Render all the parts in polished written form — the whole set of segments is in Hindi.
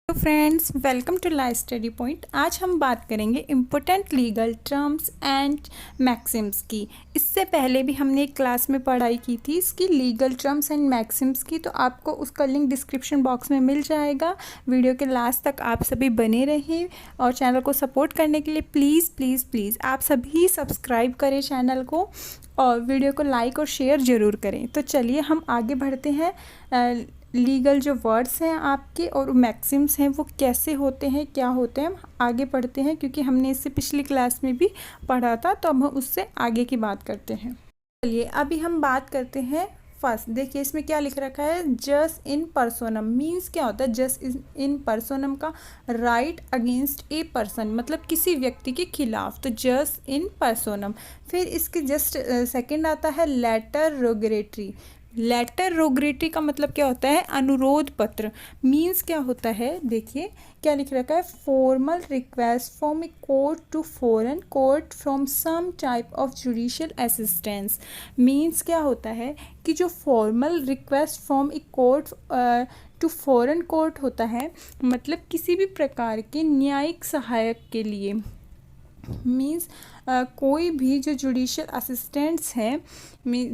Hello friends, welcome to Life Study Point. आज हम बात करेंगे important legal terms and maxims की। इससे पहले भी हमने एक क्लास में पढ़ाई की थी इसकी लीगल टर्म्स एंड मैक्सिम्स की, तो आपको उसका लिंक डिस्क्रिप्शन बॉक्स में मिल जाएगा। वीडियो के लास्ट तक आप सभी बने रहें और चैनल को सपोर्ट करने के लिए प्लीज़ प्लीज़ प्लीज़ आप सभी सब्सक्राइब करें चैनल को और वीडियो को लाइक और शेयर ज़रूर करें। तो चलिए हम आगे बढ़ते हैं। लीगल जो वर्ड्स हैं आपके और मैक्सिम्स हैं वो कैसे होते हैं, क्या होते हैं, हम आगे पढ़ते हैं क्योंकि हमने इससे पिछली क्लास में भी पढ़ा था, तो अब हम उससे आगे की बात करते हैं। चलिए अभी हम बात करते हैं। फर्स्ट देखिए इसमें क्या लिख रखा है, जस इन पर्सोनम मीन्स क्या होता है। जस इन पर्सोनम का राइट अगेंस्ट ए पर्सन, मतलब किसी व्यक्ति के खिलाफ, तो जस इन पर्सोनम। फिर इसके जस्ट सेकंड आता है लेटर रोगरेटरी। लेटर रोगरेटरी का मतलब क्या होता है, अनुरोध पत्र। मीन्स क्या होता है, देखिए क्या लिख रखा है, formal request from a court to foreign court from some type of judicial assistance. Means क्या होता है कि जो formal request from a court to foreign court होता है, मतलब किसी भी प्रकार के न्यायिक सहायक के लिए। मीन्स कोई भी जो जुडिशियल असिस्टेंट्स हैं,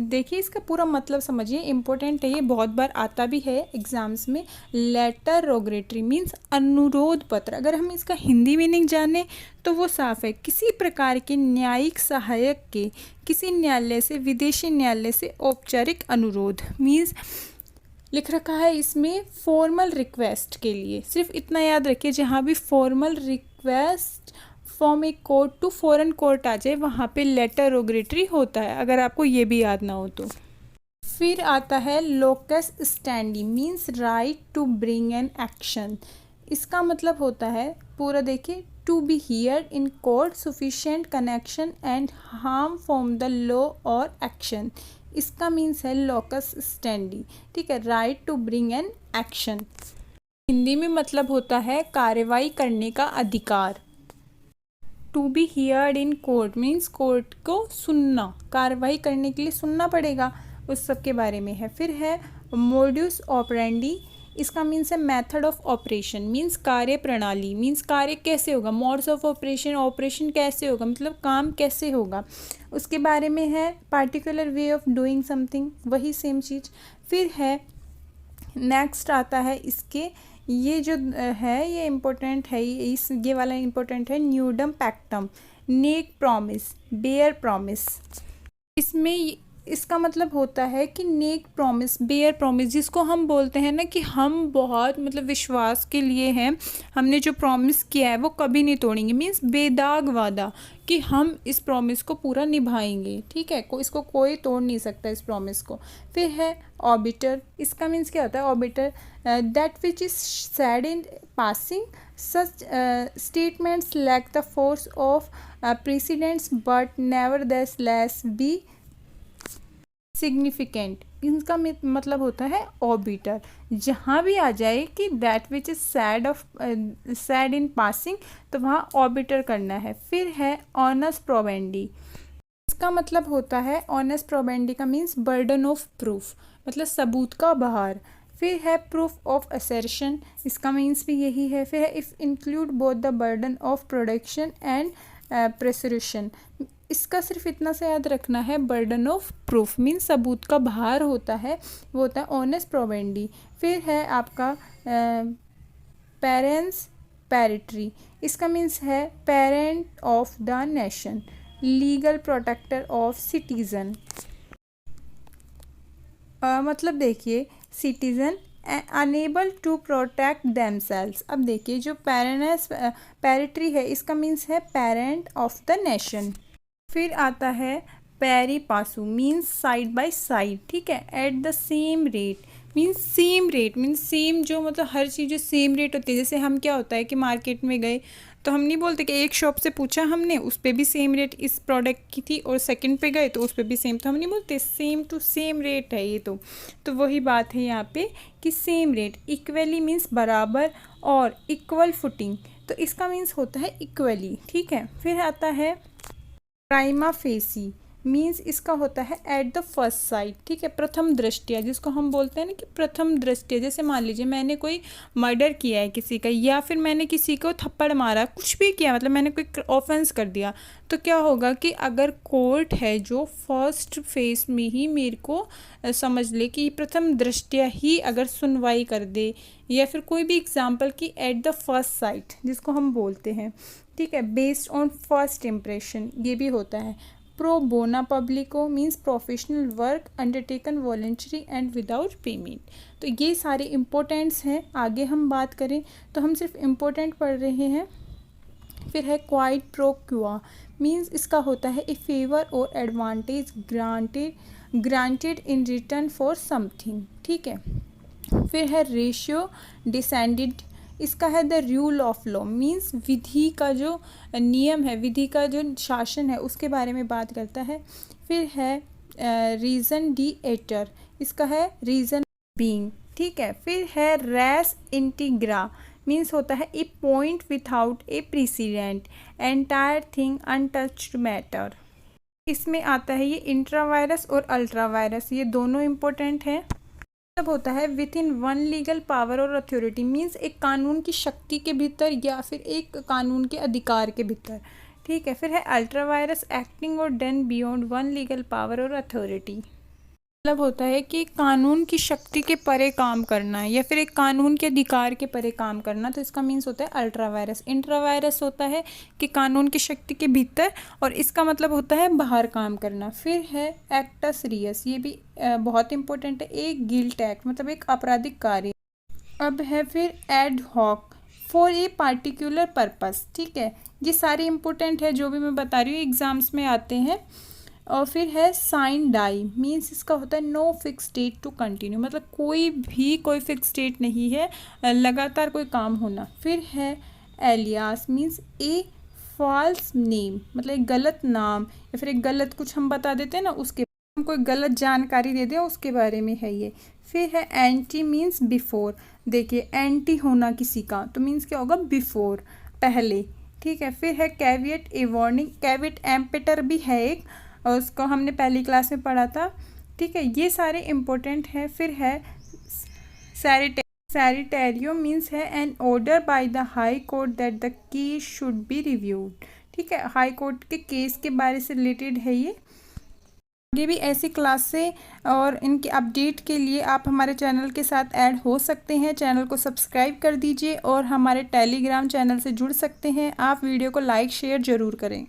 देखिए इसका पूरा मतलब समझिए, इम्पोर्टेंट है ये, बहुत बार आता भी है एग्जाम्स में। लेटर रोगरेटरी मीन्स अनुरोध पत्र। अगर हम इसका हिंदी मीनिंग जाने तो वो साफ है, किसी प्रकार के न्यायिक सहायक के किसी न्यायालय से, विदेशी न्यायालय से औपचारिक अनुरोध। मीन्स लिख रखा है इसमें फॉर्मल रिक्वेस्ट के लिए। सिर्फ इतना याद रखिए, जहाँ भी formal request from a court to foreign court आ जाए वहाँ पे लेटर रोगरेटरी होता है, अगर आपको ये भी याद ना हो तो। फिर आता है locus standi means right to bring an action. इसका मतलब होता है, पूरा देखिए, to be heard in court sufficient connection and harm from the law or action. इसका मीन्स है लोकस स्टैंडी, ठीक है, right to bring an action. Hindi में मतलब होता है कार्रवाई करने का अधिकार। To be heard in court means court को सुनना, कार्रवाई करने के लिए सुनना पड़ेगा, उस सब के बारे में है। फिर है मोडुस ऑपरेंडी। इसका मीन्स है मेथड ऑफ ऑपरेशन, मीन्स कार्य प्रणाली, मीन्स कार्य कैसे होगा। मोड्स ऑफ ऑपरेशन, ऑपरेशन कैसे होगा, मतलब काम कैसे होगा, उसके बारे में है। Particular way of doing something, वही सेम चीज़। फिर है नेक्स्ट आता है इसके, ये जो है ये इम्पोर्टेंट है, ये वाला इम्पोर्टेंट है, न्यूडम पैक्टम, नेक प्रॉमिस, बेयर प्रॉमिस। इसमें इसका मतलब होता है कि नेक प्रॉमिस, बेयर प्रॉमिस, जिसको हम बोलते हैं ना कि हम बहुत मतलब विश्वास के लिए हैं, हमने जो प्रॉमिस किया है वो कभी नहीं तोड़ेंगे। मीन्स बेदाग वादा कि हम इस प्रॉमिस को पूरा निभाएंगे, ठीक है, इसको कोई तोड़ नहीं सकता इस प्रॉमिस को। फिर है ऑबिटर। इसका मीन्स क्या होता है, obiter, that which is said in passing, such statements lack the force of precedents but nevertheless be significant. इनका मतलब होता है ऑबिटर, जहाँ भी आ जाए कि that which is said in passing, तो वहाँ ऑबिटर करना है। फिर है ऑनस प्रोबेंडी। इसका मतलब होता है, ऑनस प्रोबेंडी का मीन्स बर्डन ऑफ प्रूफ, मतलब सबूत का भार। फिर है प्रूफ ऑफ असर्शन। इसका मीन्स भी यही है। फिर है if include both the burden of production and persuasion. इसका सिर्फ इतना से याद रखना है, बर्डन ऑफ प्रूफ मीन्स सबूत का भार होता है, वो होता है ऑनस प्रोबेंडी। फिर है आपका पेरेंट्स पैरिटरी। इसका मीन्स है parent of the nation, legal protector of citizen. मतलब देखिए citizen unable to protect themselves. अब देखिए जो पेरेंट्स पैरिटरी है, इसका मीन्स है पेरेंट ऑफ द नेशन। फिर आता है pari passu means side by side, ठीक है, at the same rate means same rate, means same, जो मतलब हर चीज़ जो सेम रेट होती है। जैसे हम क्या होता है कि मार्केट में गए तो हम नहीं बोलते कि एक शॉप से पूछा हमने, उस पर भी सेम रेट इस प्रोडक्ट की थी, और सेकंड पे गए तो उस पर भी सेम, तो हम नहीं बोलते सेम टू सेम रेट है ये। तो वही बात है यहाँ पे कि सेम रेट। इक्वली मीन्स बराबर, और इक्वल फुटिंग, तो इसका मीन्स होता है इक्वली, ठीक है। फिर आता है प्राइमा फेसी मीन्स इसका होता है एट द फर्स्ट साइट, ठीक है, प्रथम दृष्टया, जिसको हम बोलते हैं ना कि प्रथम दृष्टया। जैसे मान लीजिए मैंने कोई मर्डर किया है किसी का, या फिर मैंने किसी को थप्पड़ मारा, कुछ भी किया, मतलब मैंने कोई ऑफेंस कर दिया, तो क्या होगा कि अगर कोर्ट है जो फर्स्ट फेज में ही मेरे को समझ ले कि प्रथम दृष्टया ही अगर सुनवाई कर दे, या फिर कोई भी एग्जाम्पल कि एट द फर्स्ट साइट जिसको हम बोलते हैं, ठीक है, बेस्ड ऑन फर्स्ट इम्प्रेशन, ये भी होता है। Pro bono publico means professional work undertaken voluntary and without payment. तो ये सारे इम्पोर्टेंट्स हैं। आगे हम बात करें तो हम सिर्फ इम्पोर्टेंट पढ़ रहे हैं। फिर है क्वाइड प्रो क्वा मीन्स इसका होता है ए फेवर और advantage granted in return for something, ठीक है। फिर है रेशियो डिसेंडेड, इसका है the rule of law means विधि का जो नियम है, विधि का जो शासन है उसके बारे में बात करता है। फिर है रीज़न डी एटर, इसका है रीज़न बीइंग, ठीक है। फिर है रेस इंटीग्रा मीन्स होता है a point without a precedent, entire thing untouched matter. इसमें आता है ये इंट्रावायरस और अल्ट्रावायरस, ये दोनों इम्पोर्टेंट हैं। मतलब होता है with in one legal power और अथॉरिटी मीन्स एक कानून की शक्ति के भीतर या फिर एक कानून के अधिकार के भीतर, ठीक है। फिर है अल्ट्रावायरस एक्टिंग और done beyond one legal power और अथॉरिटी, मतलब होता है कि कानून की शक्ति के परे काम करना या फिर एक कानून के अधिकार के परे काम करना, तो इसका मीन्स होता है अल्ट्रावायरस। इंट्रावायरस होता है कि कानून की शक्ति के भीतर, और इसका मतलब होता है बाहर काम करना। फिर है एक्टस रियस, ये भी बहुत इंपॉर्टेंट है, एक गिल्ट एक्ट मतलब एक आपराधिक कार्य। अब है फिर ad hoc for a particular purpose, ठीक है। ये सारे इंपॉर्टेंट है जो भी मैं बता रही हूँ, एग्जाम्स में आते हैं। और फिर है साइन डाई मीन्स इसका होता है no fix date to continue, मतलब कोई फिक्स डेट नहीं है, लगातार कोई काम होना। फिर है एलियास मीन्स ए फॉल्स नेम, मतलब एक गलत नाम या फिर एक गलत कुछ हम बता देते हैं ना, उसके हम कोई गलत जानकारी दे दें उसके बारे में है ये। फिर है एंटी मीन्स बिफोर, देखिए एंटी होना किसी का तो मीन्स क्या होगा, बिफोर, पहले, ठीक है। फिर है कैविएट ए वार्निंग, कैविएट एम्पेटर भी है एक, और उसको हमने पहली क्लास में पढ़ा था, ठीक है। ये सारे इम्पोर्टेंट हैं। फिर है सैरिटेरियो मीन्स है an order by the high court that the case should be reviewed, ठीक है, हाई कोर्ट के केस के बारे से रिलेटेड है ये। आगे भी ऐसी क्लासें और इनके अपडेट के लिए आप हमारे चैनल के साथ ऐड हो सकते हैं। चैनल को सब्सक्राइब कर दीजिए और हमारे टेलीग्राम चैनल से जुड़ सकते हैं। आप वीडियो को लाइक शेयर ज़रूर करें।